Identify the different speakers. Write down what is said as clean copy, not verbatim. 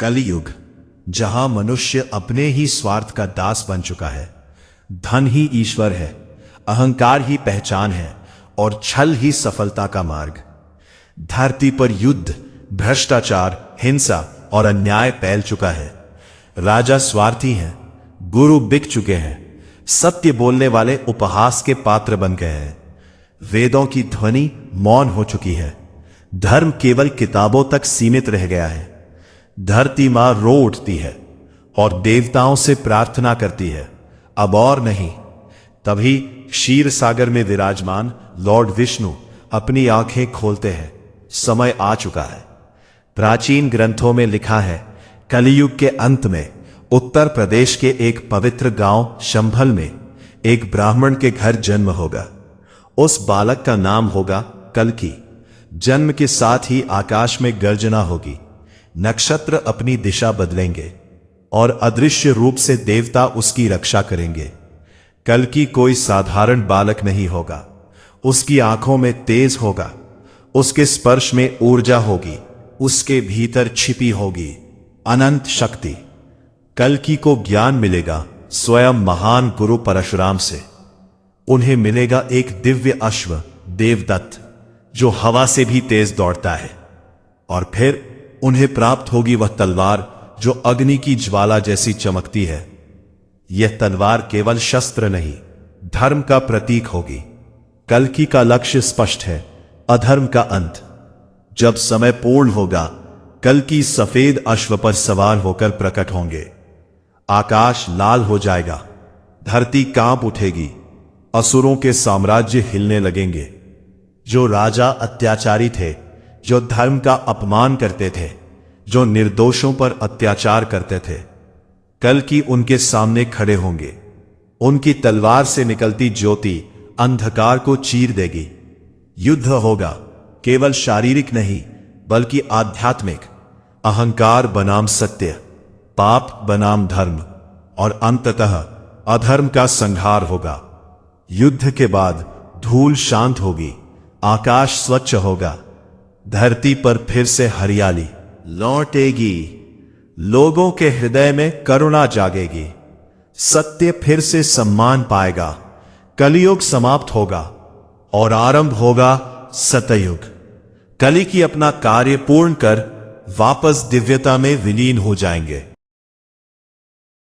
Speaker 1: कलियुग, जहां मनुष्य अपने ही स्वार्थ का दास बन चुका है। धन ही ईश्वर है, अहंकार ही पहचान है और छल ही सफलता का मार्ग। धरती पर युद्ध, भ्रष्टाचार, हिंसा और अन्याय फैल चुका है। राजा स्वार्थी हैं, गुरु बिक चुके हैं, सत्य बोलने वाले उपहास के पात्र बन गए हैं। वेदों की ध्वनि मौन हो चुकी है, धर्म केवल किताबों तक सीमित रह गया है। धरती मां रो उठती है और देवताओं से प्रार्थना करती है, अब और नहीं। तभी क्षीर सागर में विराजमान लॉर्ड विष्णु अपनी आंखें खोलते हैं। समय आ चुका है। प्राचीन ग्रंथों में लिखा है, कलियुग के अंत में उत्तर प्रदेश के एक पवित्र गांव शंभल में एक ब्राह्मण के घर जन्म होगा। उस बालक का नाम होगा कल्कि। जन्म के साथ ही आकाश में गर्जना होगी, नक्षत्र अपनी दिशा बदलेंगे और अदृश्य रूप से देवता उसकी रक्षा करेंगे। कल्कि कोई साधारण बालक नहीं होगा, उसकी आंखों में तेज होगा, उसके स्पर्श में ऊर्जा होगी, उसके भीतर छिपी होगी अनंत शक्ति। कल्कि को ज्ञान मिलेगा स्वयं महान गुरु परशुराम से। उन्हें मिलेगा एक दिव्य अश्व देवदत्त, जो हवा से भी तेज दौड़ता है। और फिर उन्हें प्राप्त होगी वह तलवार जो अग्नि की ज्वाला जैसी चमकती है। यह तलवार केवल शस्त्र नहीं, धर्म का प्रतीक होगी। कल्कि का लक्ष्य स्पष्ट है, अधर्म का अंत। जब समय पूर्ण होगा, कल्कि सफेद अश्व पर सवार होकर प्रकट होंगे। आकाश लाल हो जाएगा, धरती कांप उठेगी, असुरों के साम्राज्य हिलने लगेंगे। जो राजा अत्याचारी थे, जो धर्म का अपमान करते थे, जो निर्दोषों पर अत्याचार करते थे, कल्कि उनके सामने खड़े होंगे। उनकी तलवार से निकलती ज्योति अंधकार को चीर देगी। युद्ध होगा, केवल शारीरिक नहीं बल्कि आध्यात्मिक। अहंकार बनाम सत्य, पाप बनाम धर्म और अंततः अधर्म का संहार होगा। युद्ध के बाद धूल शांत होगी, आकाश स्वच्छ होगा, धरती पर फिर से हरियाली लौटेगी, लोगों के हृदय में करुणा जागेगी, सत्य फिर से सम्मान पाएगा। कलियुग समाप्त होगा और आरंभ होगा सतयुग। कल्कि अपना कार्य पूर्ण कर वापस दिव्यता में विलीन हो जाएंगे।